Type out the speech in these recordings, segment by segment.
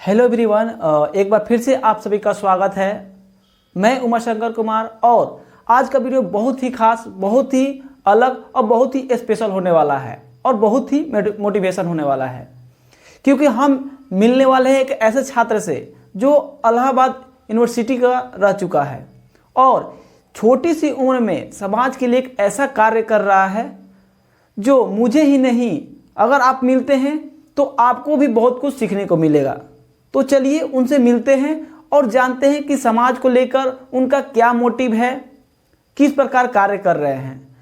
Hello everyone, एक बार फिर से आप सभी का स्वागत है। मैं उमा शंकर कुमार और आज का वीडियो बहुत ही खास, बहुत ही अलग और बहुत ही स्पेशल होने वाला है और बहुत ही मोटिवेशन होने वाला है, क्योंकि हम मिलने वाले हैं एक ऐसे छात्र से जो इलाहाबाद यूनिवर्सिटी का रह चुका है और छोटी सी उम्र में समाज के लिए एक ऐसा कार्य कर रहा है जो मुझे ही नहीं, अगर आप मिलते हैं तो आपको भी बहुत कुछ सीखने को मिलेगा। तो चलिए उनसे मिलते हैं और जानते हैं कि समाज को लेकर उनका क्या मोटिव है, किस प्रकार कार्य कर रहे हैं।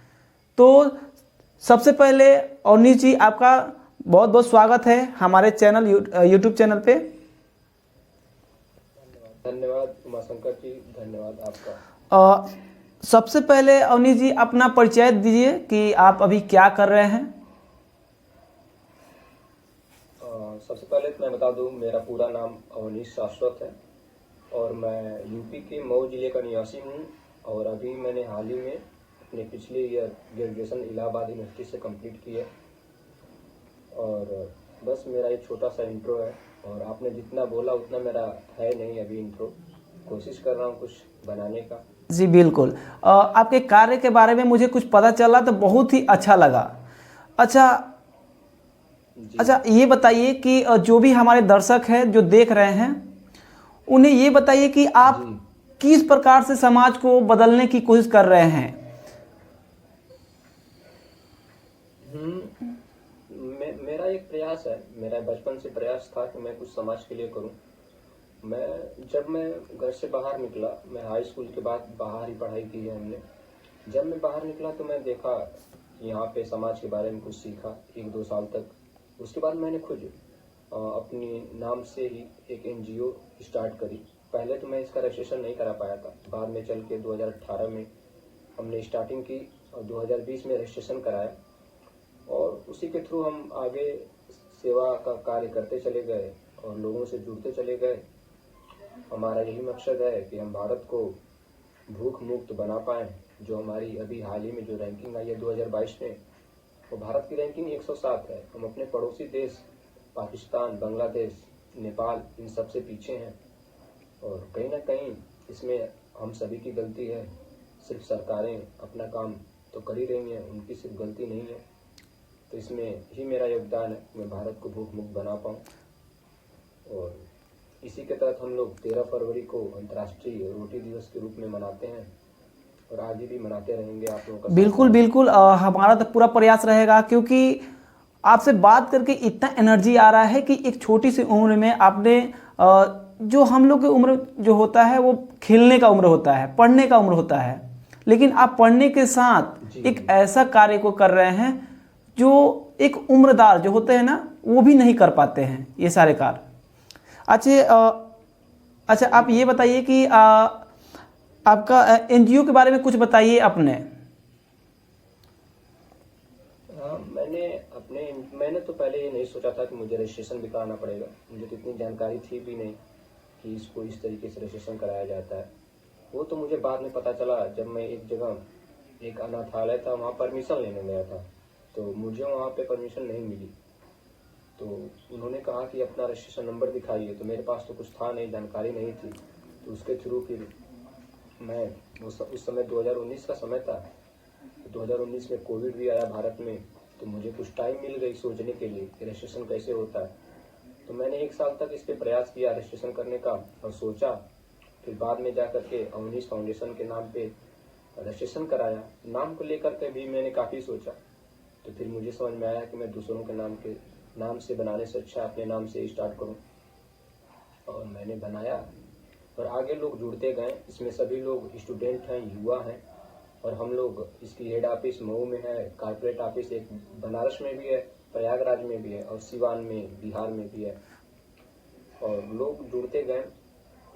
तो सबसे पहले अवनीश जी, आपका बहुत बहुत स्वागत है हमारे चैनल यूट्यूब चैनल पे। धन्यवाद उमाशंकर जी, धन्यवाद आपका। सबसे पहले अवनीश जी अपना परिचय दीजिए कि आप अभी क्या कर रहे हैं। सबसे पहले तो मैं बता दूं, मेरा पूरा नाम अवनीश शाश्वत है और मैं यूपी के मऊ जिले का निवासी हूं और अभी मैंने हाल ही में अपने पिछले ईयर ग्रेजुएशन इलाहाबाद यूनिवर्सिटी से कंप्लीट की है। और बस मेरा एक छोटा सा इंट्रो है और आपने जितना बोला उतना मेरा है नहीं अभी इंट्रो। कोशिश कर रहा हूँ कुछ बनाने का। जी बिल्कुल, आपके कार्य के बारे में मुझे कुछ पता चला तो बहुत ही अच्छा लगा। अच्छा, ये बताइए कि जो भी हमारे दर्शक हैं जो देख रहे हैं, उन्हें ये बताइए कि आप किस प्रकार से समाज को बदलने की कोशिश कर रहे हैं। मेरा एक प्रयास है, मेरा बचपन से प्रयास था कि मैं कुछ समाज के लिए करूं। जब मैं घर से बाहर निकला, मैं हाई स्कूल के बाद बाहर ही पढ़ाई की है हमने। जब मैं बाहर निकला तो मैं देखा यहाँ पे समाज के बारे में कुछ सीखा 1-2 साल तक। उसके बाद मैंने खुद अपने नाम से ही एक एनजीओ स्टार्ट करी। पहले तो मैं इसका रजिस्ट्रेशन नहीं करा पाया था, बाद में चल के 2018 में हमने स्टार्टिंग की और 2020 में रजिस्ट्रेशन कराया और उसी के थ्रू हम आगे सेवा का कार्य करते चले गए और लोगों से जुड़ते चले गए। हमारा यही मकसद है कि हम भारत को भूख मुक्त बना पाएं। जो हमारी अभी हाल ही में जो रैंकिंग आई है 2022 में, वो भारत की रैंकिंग 107 है। हम अपने पड़ोसी देश पाकिस्तान, बांग्लादेश, नेपाल इन सब से पीछे हैं और कहीं ना कहीं इसमें हम सभी की गलती है। सिर्फ सरकारें अपना काम तो कर ही रही हैं, उनकी सिर्फ गलती नहीं है। तो इसमें ही मेरा योगदान है, मैं भारत को भूख मुक्त बना पाऊँ। और इसी के तहत हम लोग 13 फरवरी को अंतर्राष्ट्रीय रोटी दिवस के रूप में मनाते हैं और आगे भी मनाते रहेंगे आप लोगों का। बिल्कुल बिल्कुल, हमारा तो पूरा प्रयास रहेगा, क्योंकि आपसे बात करके इतना एनर्जी आ रहा है कि एक छोटी सी उम्र में आपने जो हम लोग की उम्र जो होता है वो खेलने का उम्र होता है, पढ़ने का उम्र होता है, लेकिन आप पढ़ने के साथ एक ऐसा कार्य को कर रहे हैं जो एक उम्रदार जो होते हैं ना, वो भी नहीं कर पाते हैं ये सारे कार्य। अच्छा, आप ये बताइए कि आपका एनजीओ के बारे में कुछ बताइए अपने। मैंने तो पहले ये नहीं सोचा था कि मुझे रजिस्ट्रेशन भी कराना पड़ेगा। मुझे तो इतनी जानकारी थी भी नहीं कि इसको इस तरीके से रजिस्ट्रेशन कराया जाता है। वो तो मुझे बाद में पता चला जब मैं एक जगह, एक अनाथालय था, वहाँ परमिशन लेने गया था। तो मुझे वहाँ पे परमिशन नहीं मिली। तो उन्होंने कहा कि अपना रजिस्ट्रेशन नंबर दिखाइए। तो मेरे पास तो कुछ था नहीं, जानकारी नहीं थी। तो उसके थ्रू फिर मैं उस समय 2019 का समय था। 2019 में कोविड भी आया भारत में, तो मुझे कुछ टाइम मिल गई सोचने के लिए कि रजिस्ट्रेशन कैसे होता है। तो मैंने 1 साल तक इस पे प्रयास किया रजिस्ट्रेशन करने का और सोचा। फिर बाद में जाकर के अवनीश फाउंडेशन के नाम पे रजिस्ट्रेशन कराया। नाम को लेकर के भी मैंने काफ़ी सोचा। तो फिर मुझे समझ में आया कि मैं दूसरों के नाम से बनाने से अच्छा अपने नाम से स्टार्ट करूं। और मैंने बनाया और आगे लोग जुड़ते गए। इसमें सभी लोग स्टूडेंट हैं, युवा हैं और हम लोग इसकी हेड ऑफिस मऊ में है, कॉर्पोरेट ऑफिस एक बनारस में भी है, प्रयागराज में भी है और सिवान में बिहार में भी है। और लोग जुड़ते गए,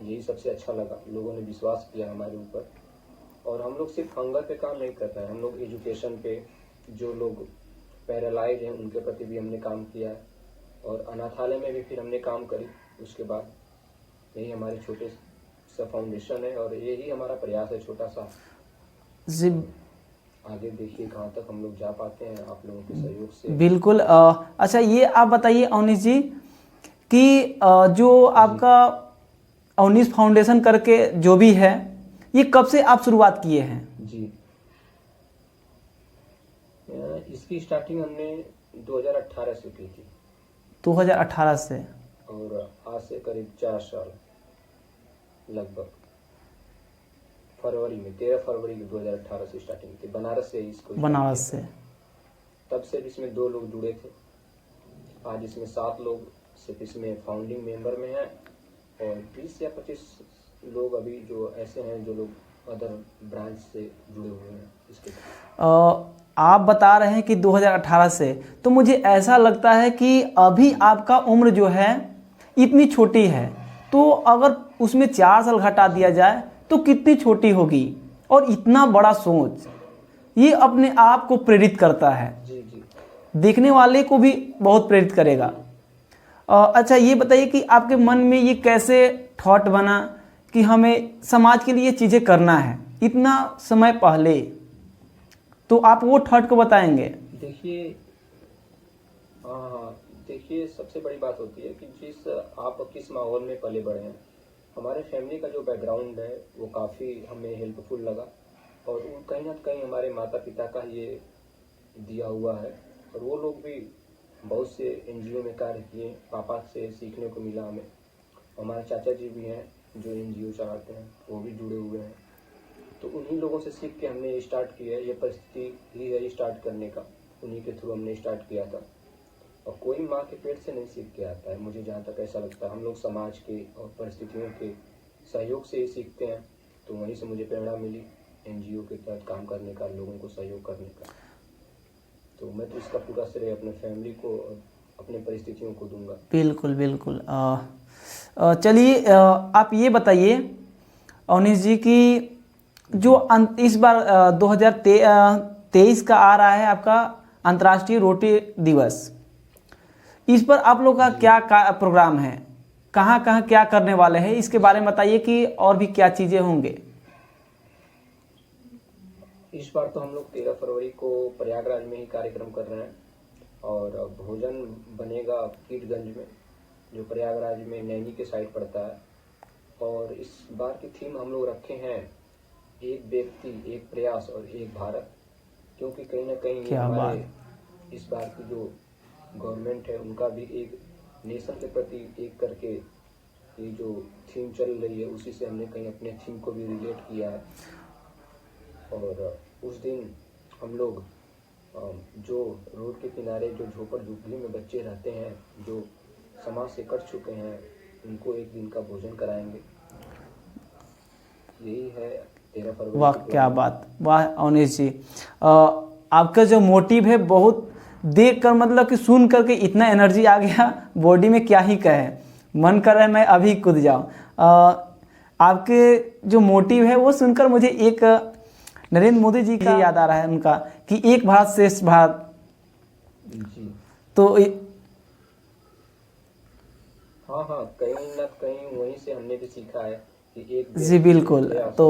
यही सबसे अच्छा लगा। लोगों ने विश्वास किया हमारे ऊपर और हम लोग सिर्फ हंगर पे काम नहीं कर रहे हैं, हम लोग एजुकेशन पे, जो लोग पैरालाइज हैं उनके प्रति भी हमने काम किया है और अनाथालय में भी फिर हमने काम करी। उसके बाद यही हमारे छोटे सा फाउंडेशन है और यही हमारा प्रयास है छोटा सा। जी आगे देखिए कहाँ तक हम लोग जा पाते हैं आप लोगों के सहयोग से। बिल्कुल। अच्छा, ये आप बताइए अवनीश जी कि जो आपका अवनीश फाउंडेशन करके जो भी है, ये कब से आप शुरुआत किए हैं? जी, इसकी स्टार्टिंग हमने 2018 से की थी 2018 से। और आज से करीब 4 साल लगभग फरवरी में 13 फरवरी 2018 से स्टार्टिंग की, बनारस से इसको बनारस से। तब से इसमें 2 लोग जुड़े थे। आज इसमें 7 लोग सिर्फ इसमें फाउंडिंग मेंबर में हैं और 20 या 25 लोग अभी जो ऐसे हैं जो लोग अदर ब्रांच से जुड़े हुए हैं इसके। आप बता रहे हैं कि 2018 से, तो मुझे ऐसा लगता है कि अभी आपका उम्र जो है इतनी छोटी है, तो अगर उसमें 4 साल घटा दिया जाए तो कितनी छोटी होगी। और इतना बड़ा सोच, ये अपने आप को प्रेरित करता है। जी जी, देखने वाले को भी बहुत प्रेरित करेगा। अच्छा ये बताइए कि आपके मन में ये कैसे थॉट बना कि हमें समाज के लिए चीज़ें करना है इतना समय पहले, तो आप वो थॉट को बताएंगे? देखिए, हाँ, देखिए सबसे बड़ी बात होती है कि आप किस माहौल में पले बढ़े हैं। हमारे फैमिली का जो बैकग्राउंड है वो काफ़ी हमें हेल्पफुल लगा और कहीं ना कहीं हमारे माता पिता का ये दिया हुआ है और वो लोग भी बहुत से एनजीओ में कार्य किए, पापा से सीखने को मिला हमें। हमारे चाचा जी भी हैं जो एनजीओ चलाते हैं, वो भी जुड़े हुए हैं, तो उन्हीं लोगों से सीख के हमने स्टार्ट किया है। ये परिस्थिति ही है स्टार्ट करने का, उन्हीं के थ्रू हमने स्टार्ट किया था और कोई माँ के पेट से नहीं सीख के आता है, मुझे जहाँ तक ऐसा लगता है। हम लोग समाज के और परिस्थितियों के सहयोग से ही सीखते हैं, तो वहीं से मुझे प्रेरणा मिली एनजीओ के तहत काम करने का, लोगों को सहयोग करने का। तो मैं तो इसका पूरा श्रेय अपने फैमिली को और अपने परिस्थितियों को दूंगा। बिल्कुल बिल्कुल। चलिए आप ये बताइए अवनीश जी कि जो इस बार 2023 का आ रहा है आपका अंतर्राष्ट्रीय रोटी दिवस, इस पर आप लोग का क्या प्रोग्राम है, कहाँ कहाँ क्या करने वाले हैं, इसके बारे में बताइए कि और भी क्या चीज़ें होंगे। इस बार तो हम लोग 13 फरवरी को प्रयागराज में ही कार्यक्रम कर रहे हैं और भोजन बनेगा कीटगंज में, जो प्रयागराज में नैनी के साइड पड़ता है। और इस बार की थीम हम लोग रखे हैं एक व्यक्ति एक प्रयास और एक भारत, क्योंकि कहीं ना कहीं ये हमारे इस बार की जो गवर्नमेंट है उनका भी एक नेशन के प्रति एक करके ये जो थीम चल रही है, उसी से हमने कहीं अपने थीम को भी रिलेट किया है। और उस दिन हम लोग जो रोड के किनारे जो झोपड़ झुग्गी में बच्चे रहते हैं जो समाज से कट चुके हैं, उनको एक दिन का भोजन कराएंगे। यही है 13 फरवरी। वाह क्या बात, वाह अवनीश जी, आपका जो मोटिव है बहुत देख कर मतलब कि सुन करके इतना एनर्जी आ गया बॉडी में, क्या ही कहे, मन कर रहा है मैं अभी कूद जाऊँ। आपके जो मोटिव है वो सुनकर मुझे एक नरेंद्र मोदी जी का याद आ रहा है, उनका कि एक भारत श्रेष्ठ भारत। जी तो हाँ, कहीं ना कहीं वहीं से हमने भी सीखा है कि एक जी बिल्कुल, तो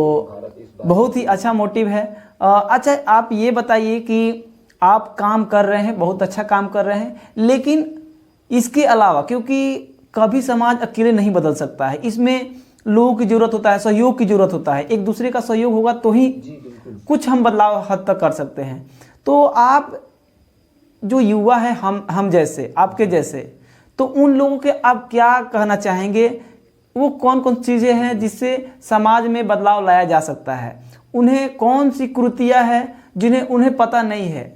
बहुत ही अच्छा मोटिव है। अच्छा आप ये बताइए कि आप काम कर रहे हैं, बहुत अच्छा काम कर रहे हैं, लेकिन इसके अलावा, क्योंकि कभी समाज अकेले नहीं बदल सकता है, इसमें लोगों की जरूरत होता है, सहयोग की जरूरत होता है, एक दूसरे का सहयोग होगा तो ही कुछ हम बदलाव हद तक कर सकते हैं। तो आप जो युवा है, हम जैसे, आपके जैसे, तो उन लोगों के आप क्या कहना चाहेंगे, वो कौन कौन चीज़ें हैं जिससे समाज में बदलाव लाया जा सकता है, उन्हें कौन सी कुरीतियाँ हैं जिन्हें उन्हें पता नहीं है,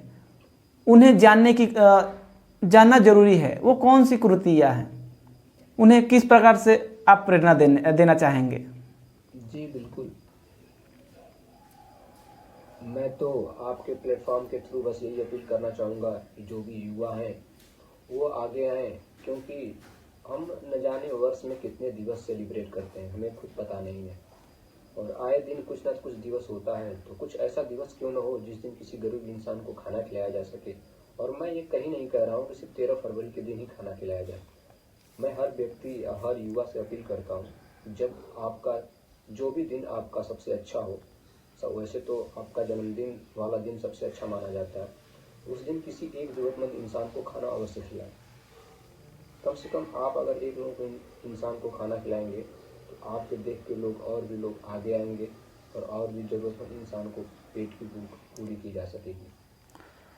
उन्हें जानना जरूरी है, वो कौन सी कुरीतियाँ हैं, उन्हें किस प्रकार से आप प्रेरणा देना चाहेंगे? जी बिल्कुल, मैं तो आपके प्लेटफॉर्म के थ्रू बस यही अपील करना चाहूँगा कि जो भी युवा हैं वो आगे आएँ, क्योंकि हम न जाने वर्ष में कितने दिवस सेलिब्रेट करते हैं, हमें खुद पता नहीं है। और आए दिन कुछ ना कुछ दिवस होता है, तो कुछ ऐसा दिवस क्यों ना हो जिस दिन किसी गरीब इंसान को खाना खिलाया जा सके। और मैं ये कहीं नहीं कह रहा हूँ कि सिर्फ 13 फरवरी के दिन ही खाना खिलाया जाए। मैं हर व्यक्ति या हर युवा से अपील करता हूँ, जब आपका जो भी दिन आपका सबसे अच्छा हो, वैसे तो आपका जन्मदिन वाला दिन सबसे अच्छा माना जाता है, उस दिन किसी एक ज़रूरतमंद इंसान को खाना अवश्य खिलाएं। कम से कम आप अगर एक लोगों को इंसान को खाना खिलाएंगे तो आपको देख के और भी लोग आगे आएंगे और भी जरूरतमंद इंसान को पेट की भूख पूरी की जा सकेगी।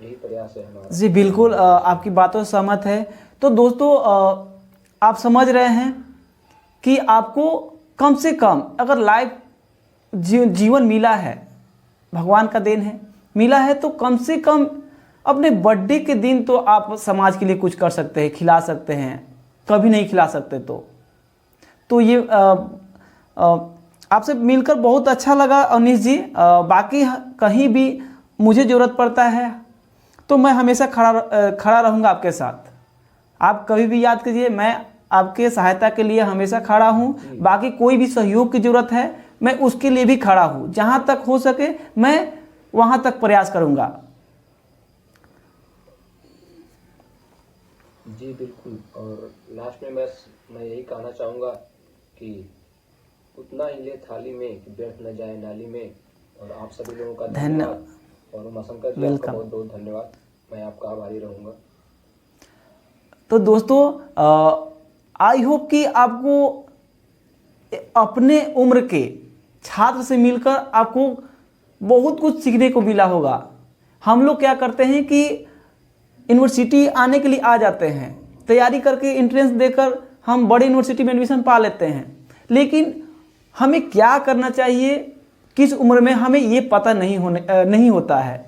यही प्रयास है हमारा। जी बिल्कुल, आपकी बातों से सहमत है। तो दोस्तों, आप समझ रहे हैं कि आपको कम से कम अगर लाइफ जीवन मिला है, भगवान का देन है, मिला है, तो कम से कम अपने बर्थडे के दिन तो आप समाज के लिए कुछ कर सकते हैं, खिला सकते हैं। कभी नहीं खिला सकते तो ये आपसे मिलकर बहुत अच्छा लगा अवनीश जी। बाकी कहीं भी मुझे ज़रूरत पड़ता है तो मैं हमेशा खड़ा रहूँगा आपके साथ। आप कभी भी याद कीजिए, मैं आपके सहायता के लिए हमेशा खड़ा हूँ। बाकी कोई भी सहयोग की ज़रूरत है, मैं उसके लिए भी खड़ा हूँ। जहाँ तक हो सके मैं वहाँ तक प्रयास करूँगा। जी बिल्कुल। और लास्ट में बस मैं यही कहना चाहूँगा कि उतना ही ले थाली में कि व्यर्थ न जाए नाली में। और आप सभी लोगों का धन्यवाद। और उमाशंकर जी, आपका बहुत बहुत धन्यवाद। मैं आपका आभारी रहूँगा। तो दोस्तों, आई होप कि आपको अपने उम्र के छात्र से मिलकर आपको बहुत कुछ सीखने को मिला होगा। हम लोग क्या करते हैं कि यूनिवर्सिटी आने के लिए आ जाते हैं, तैयारी करके एंट्रेंस देकर हम बड़े यूनिवर्सिटी में एडमिशन पा लेते हैं, लेकिन हमें क्या करना चाहिए, किस उम्र में, हमें ये पता नहीं होता है।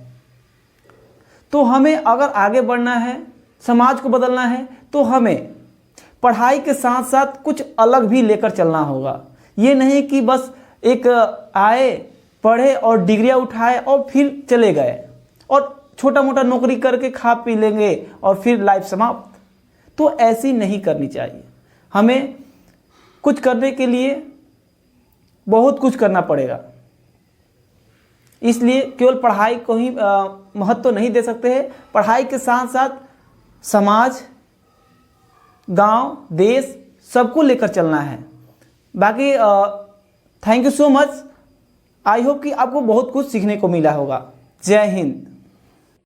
तो हमें अगर आगे बढ़ना है, समाज को बदलना है, तो हमें पढ़ाई के साथ साथ कुछ अलग भी लेकर चलना होगा। ये नहीं कि बस एक आए, पढ़े और डिग्रियां उठाए और फिर चले गए और छोटा मोटा नौकरी करके खा पी लेंगे और फिर लाइफ समाप्त। तो ऐसी नहीं करनी चाहिए। हमें कुछ करने के लिए बहुत कुछ करना पड़ेगा। इसलिए केवल पढ़ाई को ही महत्व नहीं दे सकते हैं। पढ़ाई के साथ साथ समाज, गांव, देश सबको लेकर चलना है। बाकी thank you so much. I hope कि आपको बहुत कुछ सीखने को मिला होगा। जय हिंद।